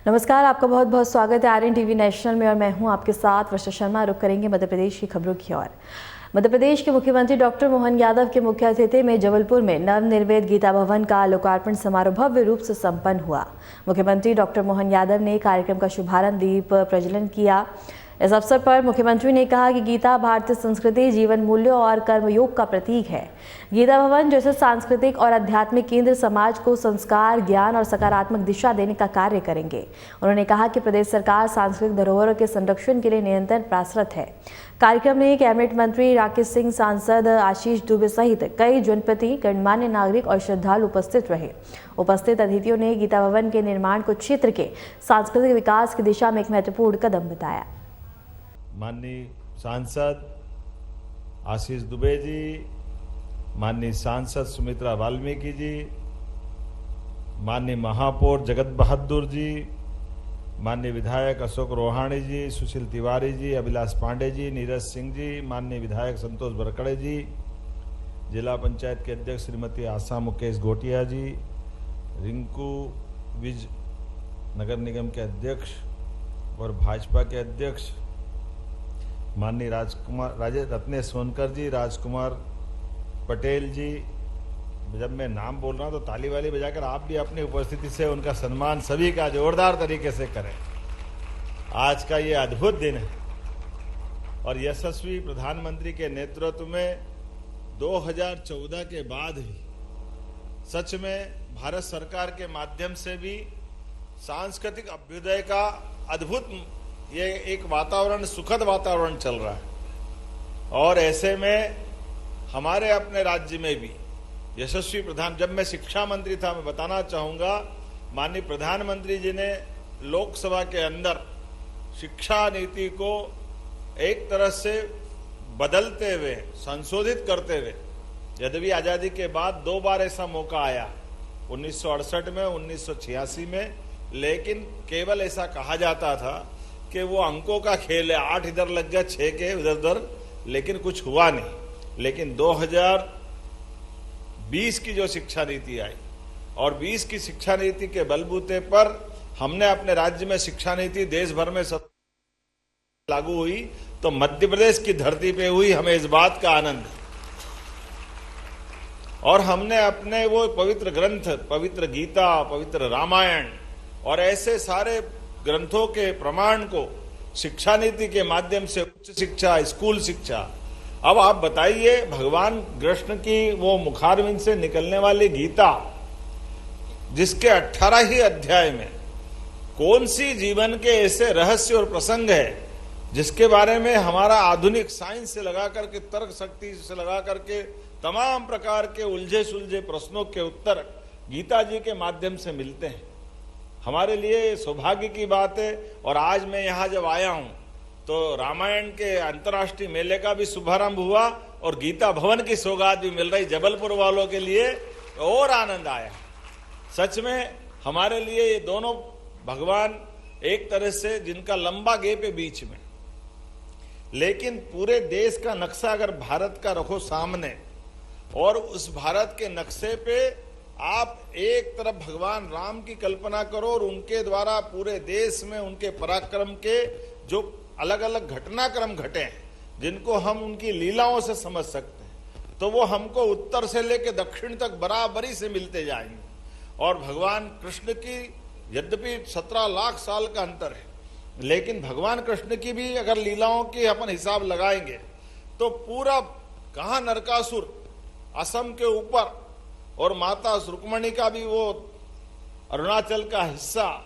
नमस्कार, आपका बहुत बहुत स्वागत है आर्यन टीवी नेशनल में और मैं हूं आपके साथ वर्षा शर्मा। रुक करेंगे मध्य प्रदेश की खबरों की ओर। मध्य प्रदेश के मुख्यमंत्री डॉक्टर मोहन यादव के मुख्य अतिथि में जबलपुर में नवनिर्मित गीता भवन का लोकार्पण समारोह भव्य रूप से संपन्न हुआ। मुख्यमंत्री डॉक्टर मोहन यादव ने कार्यक्रम का शुभारंभ दीप प्रज्वलन किया। इस अवसर पर मुख्यमंत्री ने कहा कि गीता भारतीय संस्कृति, जीवन मूल्यों और कर्मयोग का प्रतीक है। गीता भवन जैसे सांस्कृतिक और आध्यात्मिक केंद्र समाज को संस्कार, ज्ञान और सकारात्मक दिशा देने का कार्य करेंगे। उन्होंने कहा कि प्रदेश सरकार सांस्कृतिक धरोहरों के संरक्षण के लिए निरंतर प्रयासरत है। कार्यक्रम में कैबिनेट मंत्री राकेश सिंह, सांसद आशीष दुबे सहित कई जनप्रतिनिधि, गणमान्य नागरिक और श्रद्धालु उपस्थित रहे। उपस्थित अतिथियों ने गीता भवन के निर्माण को क्षेत्र के सांस्कृतिक विकास की दिशा में एक महत्वपूर्ण कदम बताया। माननीय सांसद आशीष दुबे जी, माननीय सांसद सुमित्रा वाल्मीकि जी, माननीय महापौर जगत बहादुर जी, माननीय विधायक अशोक रोहाणी जी, सुशील तिवारी जी, अभिलाष पांडे जी, नीरज सिंह जी, माननीय विधायक संतोष बरकड़े जी, जिला पंचायत के अध्यक्ष श्रीमती आशा मुकेश गोटिया जी, रिंकू विज नगर निगम के अध्यक्ष और भाजपा के अध्यक्ष माननीय रत्नेश सोनकर जी, राजकुमार पटेल जी। जब मैं नाम बोल रहा हूं तो ताली वाली बजाकर आप भी अपनी उपस्थिति से उनका सम्मान सभी का जोरदार तरीके से करें। आज का ये अद्भुत दिन है और यशस्वी प्रधानमंत्री के नेतृत्व में 2014 के बाद ही सच में भारत सरकार के माध्यम से भी सांस्कृतिक अभ्युदय का अद्भुत ये एक वातावरण, सुखद वातावरण चल रहा है। और ऐसे में हमारे अपने राज्य में भी यशस्वी जब मैं शिक्षा मंत्री था, मैं बताना चाहूंगा, माननीय प्रधानमंत्री जी ने लोकसभा के अंदर शिक्षा नीति को एक तरह से बदलते हुए, संशोधित करते हुए, यद्यपि आजादी के बाद 2 बार ऐसा मौका आया, 1968 में, 1986 में, लेकिन केवल ऐसा कहा जाता था कि वो अंकों का खेल है, 8 इधर लग गया, 6 के उधर, लेकिन कुछ हुआ नहीं। लेकिन 2020 की जो शिक्षा नीति आई और 20 की शिक्षा नीति के बलबूते पर हमने अपने राज्य में शिक्षा नीति देश भर में लागू हुई, तो मध्य प्रदेश की धरती पे हुई, हमें इस बात का आनंद है। और हमने अपने वो पवित्र ग्रंथ, पवित्र गीता, पवित्र रामायण और ऐसे सारे ग्रंथों के प्रमाण को शिक्षा नीति के माध्यम से उच्च शिक्षा, स्कूल शिक्षा। अब आप बताइए, भगवान कृष्ण की वो मुखारविंद से निकलने वाली गीता, जिसके 18 ही अध्याय में कौन सी जीवन के ऐसे रहस्य और प्रसंग है जिसके बारे में हमारा आधुनिक साइंस से लगा करके, तर्क शक्ति से लगा करके तमाम प्रकार के उलझे सुलझे प्रश्नों के उत्तर गीता जी के माध्यम से मिलते हैं। हमारे लिए सौभाग्य की बात है। और आज मैं यहां जब आया हूं तो रामायण के अंतर्राष्ट्रीय मेले का भी शुभारंभ हुआ और गीता भवन की सौगात भी मिल रही जबलपुर वालों के लिए, और आनंद आया। सच में हमारे लिए ये दोनों भगवान एक तरह से, जिनका लंबा गैप है बीच में, लेकिन पूरे देश का नक्शा अगर भारत का रखो सामने और उस भारत के नक्शे पे आप एक तरफ भगवान राम की कल्पना करो और उनके द्वारा पूरे देश में उनके पराक्रम के जो अलग अलग घटनाक्रम घटे हैं, जिनको हम उनकी लीलाओं से समझ सकते हैं, तो वो हमको उत्तर से लेकर दक्षिण तक बराबरी से मिलते जाएंगे। और भगवान कृष्ण की यद्यपि 17 लाख साल का अंतर है, लेकिन भगवान कृष्ण की भी अगर लीलाओं की अपन हिसाब लगाएंगे तो पूरा कहां नरकासुर असम के ऊपर और माता रुक्मणी का भी वो अरुणाचल का हिस्सा,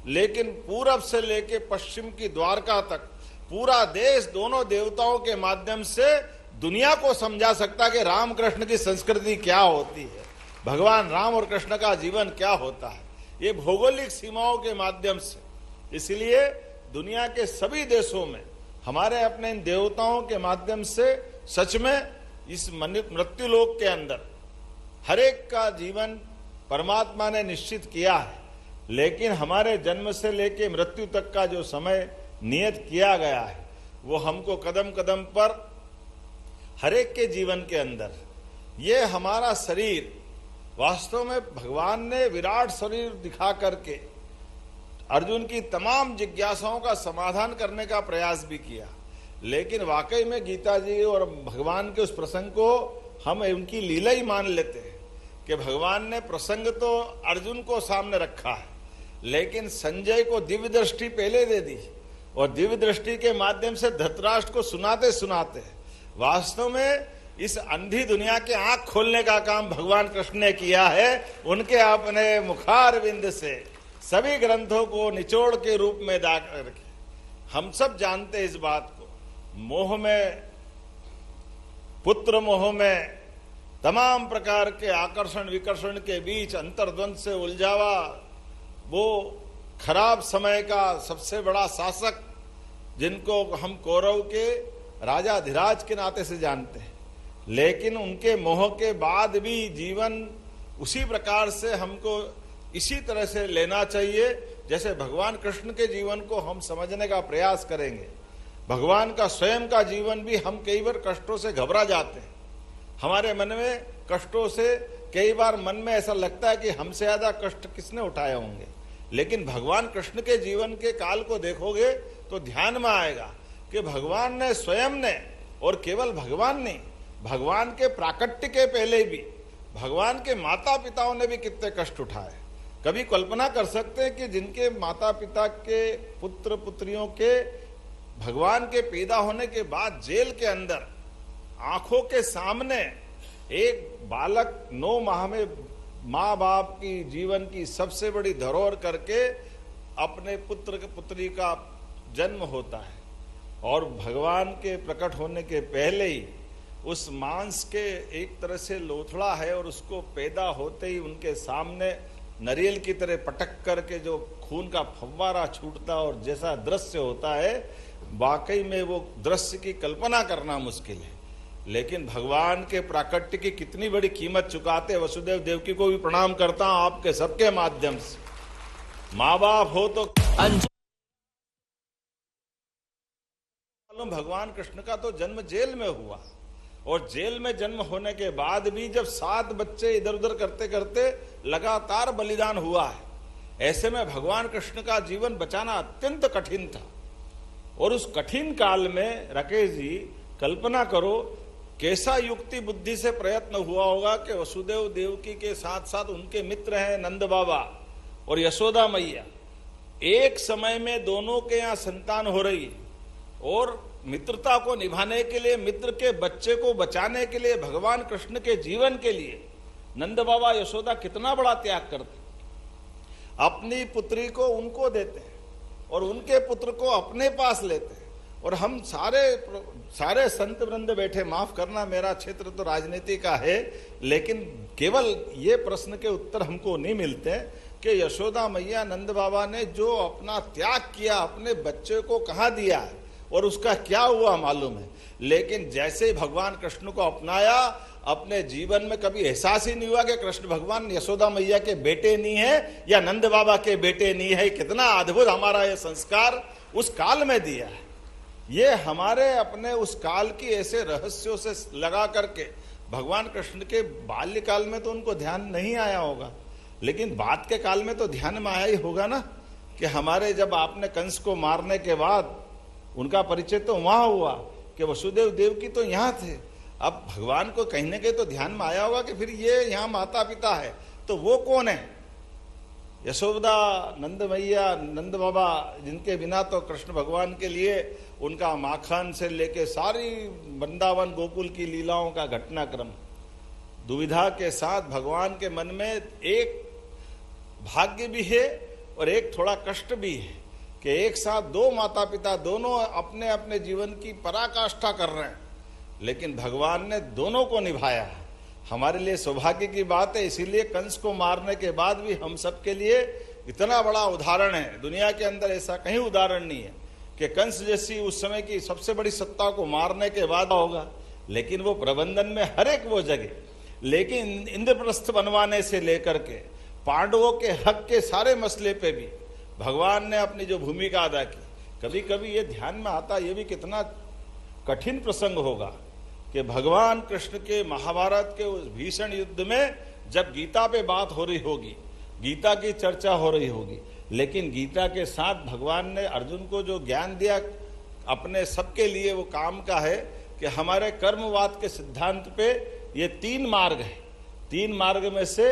लेकिन पूरब से लेके पश्चिम की द्वारका तक पूरा देश दोनों देवताओं के माध्यम से दुनिया को समझा सकता कि राम कृष्ण की संस्कृति क्या होती है, भगवान राम और कृष्ण का जीवन क्या होता है, ये भौगोलिक सीमाओं के माध्यम से। इसलिए दुनिया के सभी देशों में हमारे अपने इन देवताओं के माध्यम से सच में इस मृत्यु लोक के अंदर हर एक का जीवन परमात्मा ने निश्चित किया है, लेकिन हमारे जन्म से लेकर मृत्यु तक का जो समय नियत किया गया है, वो हमको कदम कदम पर हर एक के जीवन के अंदर, ये हमारा शरीर वास्तव में भगवान ने विराट शरीर दिखा करके अर्जुन की तमाम जिज्ञासाओं का समाधान करने का प्रयास भी किया। लेकिन वाकई में गीता जी और भगवान के उस प्रसंग को हम उनकी लीला ही मान लेते हैं कि भगवान ने प्रसंग तो अर्जुन को सामने रखा है, लेकिन संजय को दिव्य दृष्टि पहले दे दी और दिव्य दृष्टि के माध्यम से धृतराष्ट्र को सुनाते सुनाते वास्तव में इस अंधी दुनिया के आंख खोलने का काम भगवान कृष्ण ने किया है। उनके अपने मुखारविंद से सभी ग्रंथों को निचोड़ के रूप में दा करके हम सब जानते हैं इस बात को। मोह में, पुत्र मोह में, तमाम प्रकार के आकर्षण विकर्षण के बीच अंतर्द्वंद से उलझावा वो खराब समय का सबसे बड़ा शासक जिनको हम कौरव के राजा धीराज के नाते से जानते हैं, लेकिन उनके मोह के बाद भी जीवन उसी प्रकार से हमको इसी तरह से लेना चाहिए जैसे भगवान कृष्ण के जीवन को हम समझने का प्रयास करेंगे। भगवान का स्वयं का जीवन भी हम कई बार कष्टों से घबरा जाते हैं। हमारे मन में कष्टों से कई बार मन में ऐसा लगता है कि हमसे ज्यादा कष्ट किसने उठाए होंगे, लेकिन भगवान कृष्ण के जीवन के काल को देखोगे तो ध्यान में आएगा कि भगवान ने स्वयं ने, और केवल भगवान नहीं, भगवान के प्राकट्य के पहले भी भगवान के माता पिताओं ने भी कितने कष्ट उठाए। कभी कल्पना कर सकते हैं कि जिनके माता पिता के पुत्र पुत्रियों के भगवान के पैदा होने के बाद जेल के अंदर आंखों के सामने एक बालक 9 माह में माँ बाप की जीवन की सबसे बड़ी धरोहर करके अपने पुत्र पुत्री का जन्म होता है, और भगवान के प्रकट होने के पहले ही उस मांस के एक तरह से लोथड़ा है और उसको पैदा होते ही उनके सामने नरियल की तरह पटक करके जो खून का फव्वारा छूटता और जैसा दृश्य होता है, वाकई में वो दृश्य की कल्पना करना मुश्किल है। लेकिन भगवान के प्राकट्य की कितनी बड़ी कीमत चुकाते। वसुदेव देवकी को भी प्रणाम करता हूं आपके सबके माध्यम से। माँ बाप हो तो भगवान कृष्ण का तो जन्म जेल में हुआ, और जेल में जन्म होने के बाद भी जब 7 बच्चे इधर उधर करते करते लगातार बलिदान हुआ है, ऐसे में भगवान कृष्ण का जीवन बचाना अत्यंत कठिन था। और उस कठिन काल में राकेश जी कल्पना करो कैसा युक्ति बुद्धि से प्रयत्न हुआ होगा कि वसुदेव देवकी के साथ साथ उनके मित्र हैं नंद बाबा और यशोदा मैया, एक समय में दोनों के यहाँ संतान हो रही, और मित्रता को निभाने के लिए, मित्र के बच्चे को बचाने के लिए, भगवान कृष्ण के जीवन के लिए नंद बाबा यशोदा कितना बड़ा त्याग करते। अपनी पुत्री को उनको देते हैं और उनके पुत्र को अपने पास लेते हैं। और हम सारे संत वृंद बैठे, माफ करना मेरा क्षेत्र तो राजनीति का है, लेकिन केवल ये प्रश्न के उत्तर हमको नहीं मिलते कि यशोदा मैया नंद बाबा ने जो अपना त्याग किया, अपने बच्चे को कहाँ दिया है और उसका क्या हुआ मालूम है। लेकिन जैसे ही भगवान कृष्ण को अपनाया, अपने जीवन में कभी एहसास ही नहीं हुआ कि कृष्ण भगवान यशोदा मैया के बेटे नहीं है या नंद बाबा के बेटे नहीं है। कितना अद्भुत हमारा ये संस्कार उस काल में दिया है। ये हमारे अपने उस काल की ऐसे रहस्यों से लगा करके भगवान कृष्ण के बाल्यकाल में तो उनको ध्यान नहीं आया होगा, लेकिन बाद के काल में तो ध्यान में आया ही होगा ना कि हमारे जब आपने कंस को मारने के बाद उनका परिचय तो वहां हुआ कि वसुदेव देवकी तो यहाँ थे। अब भगवान को कहीं ना कहीं तो ध्यान में आया होगा कि फिर ये यहाँ माता पिता है तो वो कौन है। यशोदा, नंद मैया, नंद बाबा, जिनके बिना तो कृष्ण भगवान के लिए उनका माखन से लेके सारी वृंदावन गोकुल की लीलाओं का घटनाक्रम, दुविधा के साथ भगवान के मन में एक भाग्य भी है और एक थोड़ा कष्ट भी है कि एक साथ 2 माता पिता दोनों अपने अपने जीवन की पराकाष्ठा कर रहे हैं, लेकिन भगवान ने दोनों को निभाया। हमारे लिए सौभाग्य की बात है। इसीलिए कंस को मारने के बाद भी हम सबके लिए इतना बड़ा उदाहरण है। दुनिया के अंदर ऐसा कहीं उदाहरण नहीं है कि कंस जैसी उस समय की सबसे बड़ी सत्ता को मारने के बाद होगा, लेकिन वो प्रबंधन में हर एक वो जगह, लेकिन इंद्रप्रस्थ बनवाने से लेकर के पांडवों के हक के सारे मसले पे भी भगवान ने अपनी जो भूमिका अदा की। कभी कभी ये ध्यान में आता ये भी कितना कठिन प्रसंग होगा कि भगवान कृष्ण के महाभारत के उस भीषण युद्ध में जब गीता पे बात हो रही होगी, गीता की चर्चा हो रही होगी, लेकिन गीता के साथ भगवान ने अर्जुन को जो ज्ञान दिया अपने सबके लिए वो काम का है कि हमारे कर्मवाद के सिद्धांत पे ये 3 मार्ग है। 3 मार्ग में से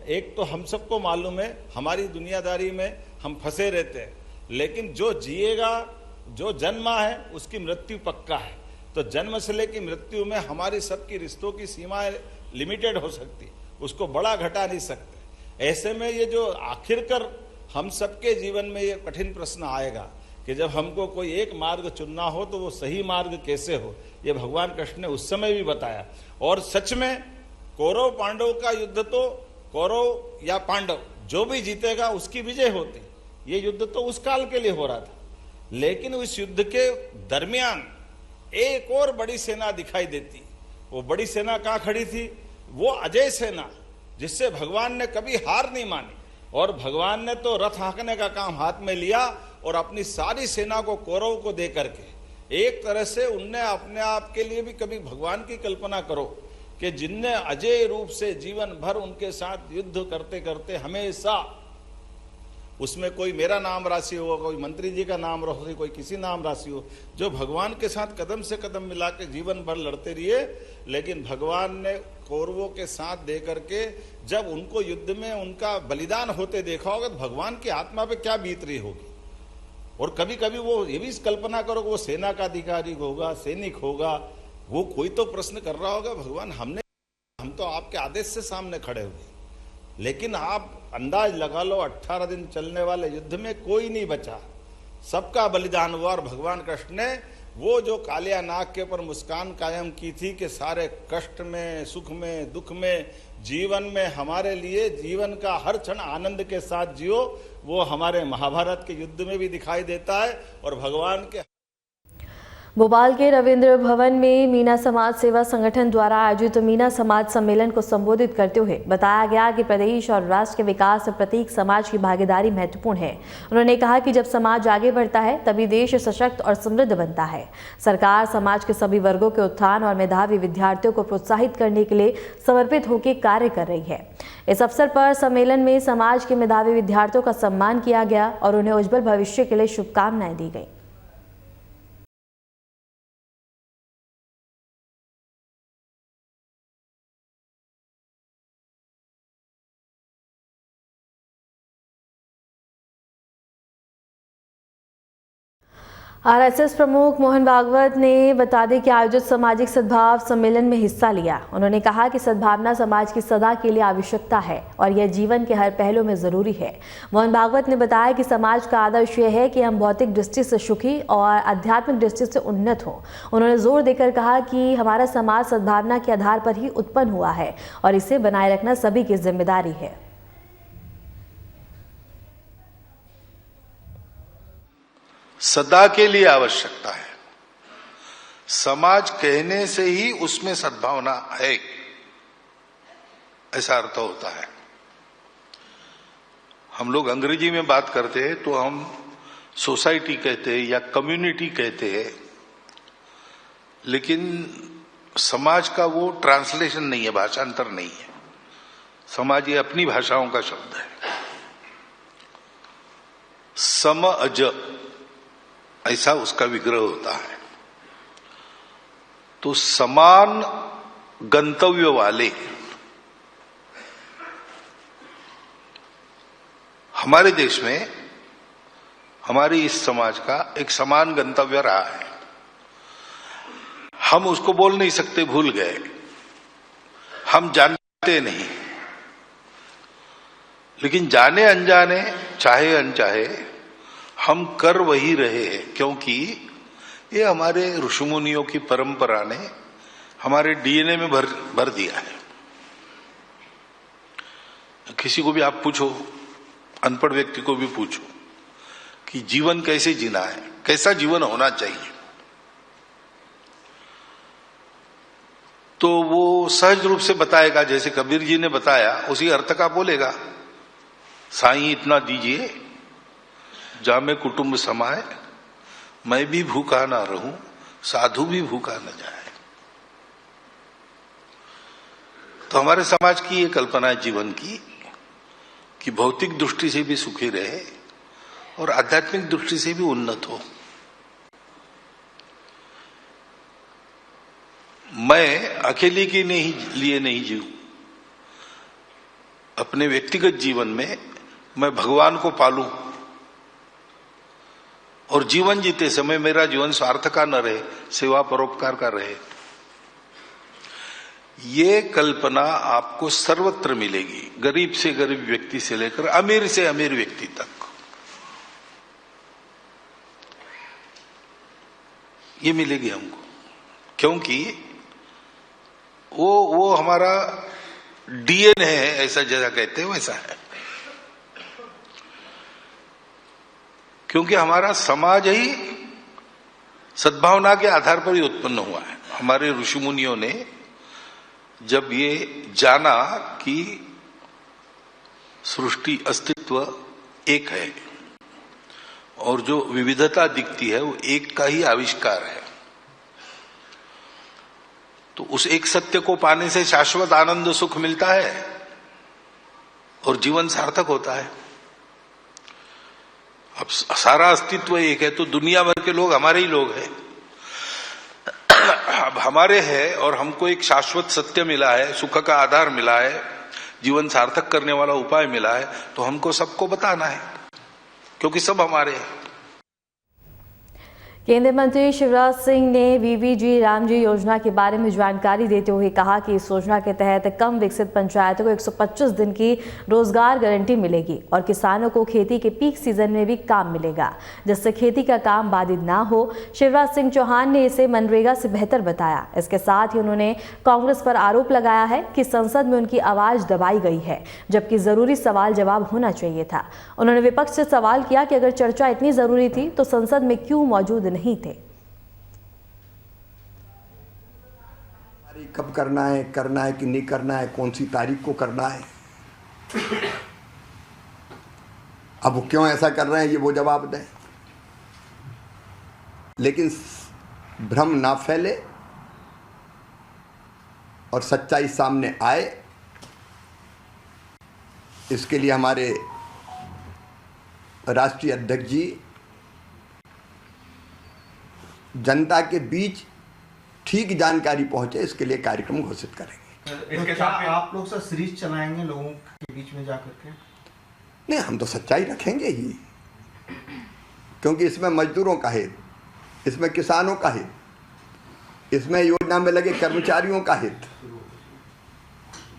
एक तो हम सबको मालूम है, हमारी दुनियादारी में हम फंसे रहते हैं, लेकिन जो जिएगा, जो जन्मा है उसकी मृत्यु पक्का है। तो जन्म से लेकर मृत्यु में हमारी सबकी रिश्तों की सीमाएं लिमिटेड हो सकती, उसको बड़ा घटा नहीं सकते। ऐसे में ये जो आखिरकार हम सबके जीवन में ये कठिन प्रश्न आएगा कि जब हमको कोई एक मार्ग चुनना हो तो वो सही मार्ग कैसे हो, ये भगवान कृष्ण ने उस समय भी बताया। और सच में कौरव पांडव का युद्ध तो कौरव या पांडव जो भी जीतेगा उसकी विजय होती, ये युद्ध तो उस काल के लिए हो रहा था। लेकिन उस युद्ध के दरमियान एक और बड़ी सेना दिखाई देती। वो बड़ी सेना कहाँ खड़ी थी? वो अजय सेना, जिससे भगवान ने कभी हार नहीं मानी। और भगवान ने तो रथ हाँकने का काम हाथ में लिया और अपनी सारी सेना को कौरव को दे करके एक तरह से उनने अपने आप के लिए भी कभी भगवान की कल्पना करो कि जिनने अजय रूप से जीवन भर उनके साथ युद्ध करते करते हमेशा, उसमें कोई मेरा नाम राशि हो, कोई मंत्री जी का नाम राशि, कोई किसी नाम राशि हो, जो भगवान के साथ कदम से कदम मिला के जीवन भर लड़ते रहिए। लेकिन भगवान ने कौरवों के साथ दे करके जब उनको युद्ध में उनका बलिदान होते देखा होगा तो भगवान की आत्मा पे क्या बीत रही होगी। और कभी कभी वो ये भी कल्पना करो कि वो सेना का अधिकारी होगा, सैनिक होगा, वो कोई तो प्रश्न कर रहा होगा, भगवान हम तो आपके आदेश से सामने खड़े हुए, लेकिन आप अंदाज लगा लो 18 दिन चलने वाले युद्ध में कोई नहीं बचा, सबका बलिदान हुआ। और भगवान कृष्ण ने वो जो कालिया नाग के ऊपर मुस्कान कायम की थी कि सारे कष्ट में, सुख में, दुख में, जीवन में हमारे लिए जीवन का हर क्षण आनंद के साथ जियो, वो हमारे महाभारत के युद्ध में भी दिखाई देता है। और भगवान के भोपाल के रविंद्र भवन में मीना समाज सेवा संगठन द्वारा आयोजित मीना समाज सम्मेलन को संबोधित करते हुए बताया गया कि प्रदेश और राष्ट्र के विकास में प्रत्येक समाज की भागीदारी महत्वपूर्ण है। उन्होंने कहा कि जब समाज आगे बढ़ता है तभी देश सशक्त और समृद्ध बनता है। सरकार समाज के सभी वर्गों के उत्थान और मेधावी विद्यार्थियों को प्रोत्साहित करने के लिए समर्पित होकर कार्य कर रही है। इस अवसर पर सम्मेलन में समाज के मेधावी विद्यार्थियों का सम्मान किया गया और उन्हें उज्जवल भविष्य के लिए शुभकामनाएं दी गई। आरएसएस प्रमुख मोहन भागवत ने बता दें कि आयोजित सामाजिक सद्भाव सम्मेलन में हिस्सा लिया। उन्होंने कहा कि सद्भावना समाज की सदा के लिए आवश्यकता है और यह जीवन के हर पहलू में जरूरी है। मोहन भागवत ने बताया कि समाज का आदर्श यह है कि हम भौतिक दृष्टि से सुखी और आध्यात्मिक दृष्टि से उन्नत हों। उन्होंने जोर देकर कहा कि हमारा समाज सद्भावना के आधार पर ही उत्पन्न हुआ है और इसे बनाए रखना सभी की जिम्मेदारी है। सदा के लिए आवश्यकता है। समाज कहने से ही उसमें सद्भावना है, ऐसा अर्थ होता है। हम लोग अंग्रेजी में बात करते हैं तो हम सोसाइटी कहते हैं या कम्युनिटी कहते हैं, लेकिन समाज का वो ट्रांसलेशन नहीं है, भाषांतर नहीं है। समाज ये अपनी भाषाओं का शब्द है। सम अज ऐसा उसका विग्रह होता है। तो समान गंतव्य वाले हमारे देश में, हमारे इस समाज का एक समान गंतव्य रहा है। हम उसको बोल नहीं सकते, भूल गए, हम जानते नहीं, लेकिन जाने अनजाने, चाहे अनचाहे, हम कर वही रहे हैं, क्योंकि ये हमारे ऋषिमुनियों की परंपरा ने हमारे डीएनए में भर दिया है। किसी को भी आप पूछो, अनपढ़ व्यक्ति को भी पूछो कि जीवन कैसे जीना है, कैसा जीवन होना चाहिए, तो वो सहज रूप से बताएगा। जैसे कबीर जी ने बताया उसी अर्थ का बोलेगा। साईं इतना दीजिए जामे कुटुंब समाए, मैं भी भूखा ना रहूं, साधु भी भूखा न जाए। तो हमारे समाज की ये कल्पना है जीवन की कि भौतिक दृष्टि से भी सुखी रहे और आध्यात्मिक दृष्टि से भी उन्नत हो। मैं अकेले के लिए नहीं जीऊं, अपने व्यक्तिगत जीवन में मैं भगवान को पालूं और जीवन जीते समय मेरा जीवन स्वार्थ का न रहे, सेवा परोपकार का रहे। ये कल्पना आपको सर्वत्र मिलेगी, गरीब से गरीब व्यक्ति से लेकर अमीर से अमीर व्यक्ति तक। ये मिलेगी हमको, क्योंकि वो हमारा डीएनए है, ऐसा जैसा कहते हैं वैसा है। क्योंकि हमारा समाज ही सद्भावना के आधार पर ही उत्पन्न हुआ है। हमारे ऋषि मुनियों ने जब ये जाना कि सृष्टि अस्तित्व एक है और जो विविधता दिखती है वो एक का ही आविष्कार है, तो उस एक सत्य को पाने से शाश्वत आनंद सुख मिलता है और जीवन सार्थक होता है। अब सारा अस्तित्व एक है तो दुनिया भर के लोग हमारे ही लोग हैं। अब हमारे हैं और हमको एक शाश्वत सत्य मिला है, सुख का आधार मिला है, जीवन सार्थक करने वाला उपाय मिला है, तो हमको सबको बताना है, क्योंकि सब हमारे हैं। केंद्रीय मंत्री शिवराज सिंह ने वीवीजी रामजी योजना के बारे में जानकारी देते हुए कहा कि इस योजना के तहत कम विकसित पंचायतों को 125 दिन की रोजगार गारंटी मिलेगी और किसानों को खेती के पीक सीजन में भी काम मिलेगा, जिससे खेती का काम बाधित ना हो। शिवराज सिंह चौहान ने इसे मनरेगा से बेहतर बताया। इसके साथ ही उन्होंने कांग्रेस पर आरोप लगाया है कि संसद में उनकी आवाज दबाई गई है, जबकि जरूरी सवाल जवाब होना चाहिए था। उन्होंने विपक्ष से सवाल किया कि अगर चर्चा इतनी जरूरी थी तो संसद में क्यों मौजूद नहीं थे। कब करना है कि नहीं करना है, कौन सी तारीख को करना है, अब वो क्यों ऐसा कर रहे हैं ये वो जवाब दें। लेकिन भ्रम ना फैले और सच्चाई सामने आए, इसके लिए हमारे राष्ट्रीय अध्यक्ष जी जनता के बीच ठीक जानकारी पहुंचे, इसके लिए कार्यक्रम घोषित करेंगे। इसके साथ आप लोग सर सीरीज चलाएंगे लोगों के बीच में जाकर के? नहीं, हम तो सच्चाई रखेंगे ही, क्योंकि इसमें मजदूरों का हित, इसमें किसानों का हित, इसमें योजना में लगे कर्मचारियों का हित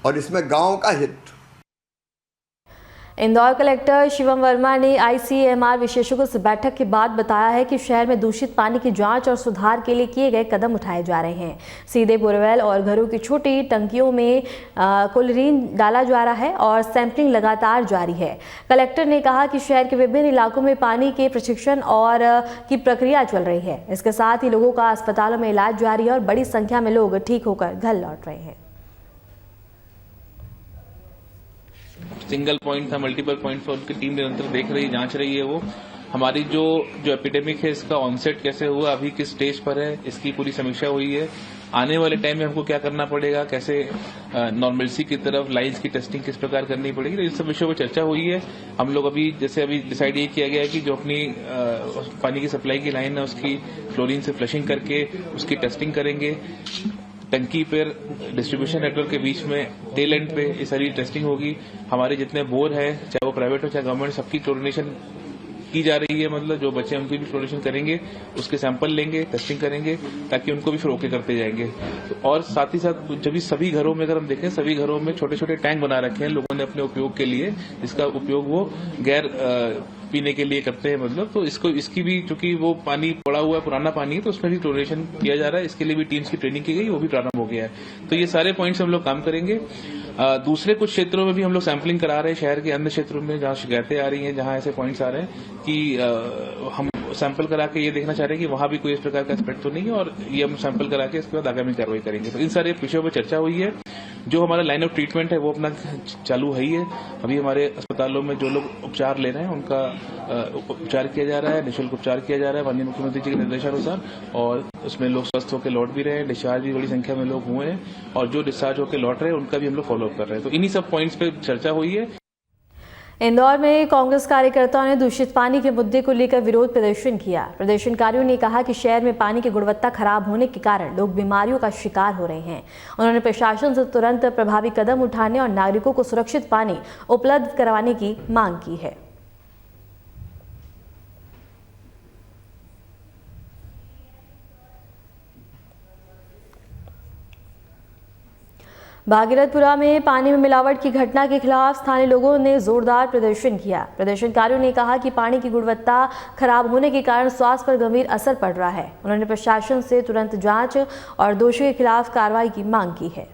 और इसमें गांव का हित। इंदौर कलेक्टर शिवम वर्मा ने आईसीएमआर विशेषज्ञों से बैठक के बाद बताया है कि शहर में दूषित पानी की जांच और सुधार के लिए किए गए कदम उठाए जा रहे हैं। सीधे बोरवेल और घरों की छोटी टंकियों में क्लोरीन डाला जा रहा है और सैंपलिंग लगातार जारी है। कलेक्टर ने कहा कि शहर के विभिन्न इलाकों में पानी के प्रशिक्षण और की प्रक्रिया चल रही है। इसके साथ ही लोगों का अस्पतालों में इलाज जारी है और बड़ी संख्या में लोग ठीक होकर घर लौट रहे हैं। सिंगल पॉइंट था, मल्टीपल पॉइंट पर उनकी टीम निरंतर देख रही, जांच रही है। वो हमारी जो एपिडेमिक है इसका ऑनसेट कैसे हुआ, अभी किस स्टेज पर है, इसकी पूरी समीक्षा हुई है। आने वाले टाइम में हमको क्या करना पड़ेगा, कैसे नॉर्मलसी की तरफ लाइन्स की टेस्टिंग किस प्रकार करनी पड़ेगी, तो इन सब विषयों पर चर्चा हुई है। हम लोग अभी डिसाइड ये किया गया है कि जो अपनी पानी की सप्लाई की लाइन है उसकी क्लोरीन से फ्लशिंग करके उसकी टेस्टिंग करेंगे। टंकी पर डिस्ट्रीब्यूशन नेटवर्क के बीच में टेल एंड पे ये सारी टेस्टिंग होगी। हमारे जितने बोर है, चाहे वो प्राइवेट हो चाहे गवर्नमेंट, सबकी क्लोरिनेशन की जा रही है। मतलब जो बच्चे उनकी भी क्लोरिनेशन करेंगे, उसके सैंपल लेंगे, टेस्टिंग करेंगे, ताकि उनको भी फिर ओके करते जाएंगे। तो और साथ ही साथ जब सभी घरों में अगर हम देखें, सभी घरों में छोटे छोटे टैंक बना रखे हैं लोगों ने अपने उपयोग के लिए, जिसका उपयोग वो गैर पीने के लिए करते हैं। मतलब तो इसकी भी, चूंकि वो पानी पड़ा हुआ है, पुराना पानी है, तो उसमें भी क्लोरिनेशन किया जा रहा है। इसके लिए भी टीम्स की ट्रेनिंग की गई, वो भी प्रारंभ हो गया है। तो ये सारे पॉइंट्स हम लोग काम करेंगे। दूसरे कुछ क्षेत्रों में भी हम लोग सैंपलिंग करा रहे हैं, शहर के अन्य क्षेत्रों में जहां शिकायतें आ रही हैं, जहां ऐसे पॉइंट्स आ रहे हैं कि हम सैंपल करा के ये देखना चाह रहे हैं कि वहां भी कोई इस प्रकार का एस्पेक्ट तो नहीं है, और ये हम सैंपल करा के इसके बाद आगामी कार्रवाई करेंगे। तो इन सारे विषयों पर चर्चा हुई है। जो हमारा लाइन ऑफ ट्रीटमेंट है वो अपना चालू है ही है। अभी हमारे अस्पतालों में जो लोग उपचार ले रहे हैं उनका उपचार किया जा रहा है, निःशुल्क उपचार किया जा रहा है माननीय मुख्यमंत्री जी के निर्देशानुसार, और उसमें लोग स्वस्थ होकर लौट भी रहे हैं। डिस्चार्ज भी बड़ी संख्या में लोग हुए हैं, और जो डिस्चार्ज होकर लौट रहे हैं उनका भी हम लोग फॉलोअप कर रहे हैं। तो इन्हीं सब पॉइंट्स पे चर्चा हुई है। इंदौर में कांग्रेस कार्यकर्ताओं ने दूषित पानी के मुद्दे को लेकर विरोध प्रदर्शन किया। प्रदर्शनकारियों ने कहा कि शहर में पानी की गुणवत्ता खराब होने के कारण लोग बीमारियों का शिकार हो रहे हैं। उन्होंने प्रशासन से तुरंत प्रभावी कदम उठाने और नागरिकों को सुरक्षित पानी उपलब्ध करवाने की मांग की है। भागीरथपुरा में पानी में मिलावट की घटना के खिलाफ स्थानीय लोगों ने जोरदार प्रदर्शन किया। प्रदर्शनकारियों ने कहा कि पानी की गुणवत्ता खराब होने के कारण स्वास्थ्य पर गंभीर असर पड़ रहा है। उन्होंने प्रशासन से तुरंत जांच और दोषियों के खिलाफ कार्रवाई की मांग की है।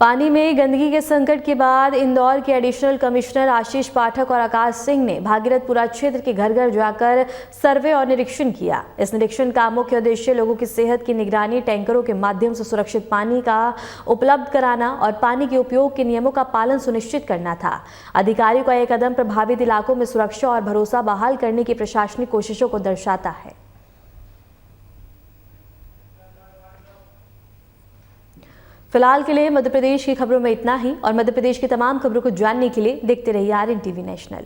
पानी में गंदगी के संकट के बाद इंदौर के एडिशनल कमिश्नर आशीष पाठक और आकाश सिंह ने भागीरथपुरा क्षेत्र के घर घर जाकर सर्वे और निरीक्षण किया। इस निरीक्षण का मुख्य उद्देश्य लोगों की सेहत की निगरानी, टैंकरों के माध्यम से सुरक्षित पानी का उपलब्ध कराना और पानी के उपयोग के नियमों का पालन सुनिश्चित करना था। अधिकारियों का यह कदम प्रभावित इलाकों में सुरक्षा और भरोसा बहाल करने की प्रशासनिक कोशिशों को दर्शाता है। फिलहाल के लिए मध्य प्रदेश की खबरों में इतना ही और मध्य प्रदेश की तमाम खबरों को जानने के लिए देखते रहिए RNTV नेशनल।